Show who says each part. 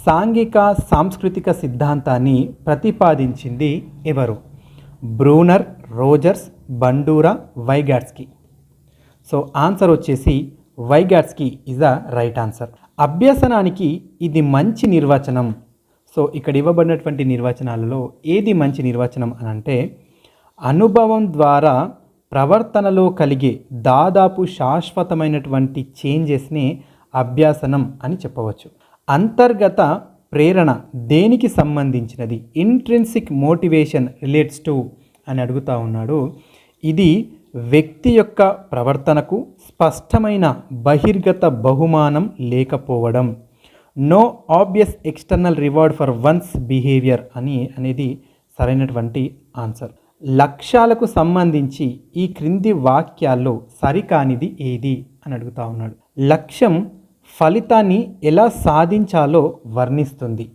Speaker 1: సాంఘిక సాంస్కృతిక సిద్ధాంతాన్ని ప్రతిపాదించింది ఎవరు? Bruner, Rogers, Bandura, Vygotsky. So answer వచ్చేసి Vygotsky is the right answer. అభ్యసనానికి ఇది మంచి నిర్వచనం. సో ఇక్కడ ఇవ్వబడినటువంటి నిర్వచనాలలో ఏది మంచి నిర్వచనం అని అంటే, అనుభవం ద్వారా ప్రవర్తనలో కలిగే దాదాపు శాశ్వతమైనటువంటి చేంజెస్ని అభ్యాసనం అని చెప్పవచ్చు. అంతర్గత ప్రేరణ దేనికి సంబంధించినది? ఇంట్రిన్సిక్ మోటివేషన్ రిలేట్స్ టు అని అడుగుతూ ఉన్నాడు. ఇది వ్యక్తి యొక్క ప్రవర్తనకు స్పష్టమైన బహిర్గత బహుమానం లేకపోవడం. No obvious external reward for one's behaviour అనేది సరైనటువంటి ఆన్సర్. లక్ష్యాలకు సంబంధించి ఈ క్రింది వాక్యాల్లో సరికానిది ఏది అని అడుగుతా ఉన్నాడు. లక్ష్యం ఫలితాన్ని ఎలా సాధించాలో వర్ణిస్తుంది.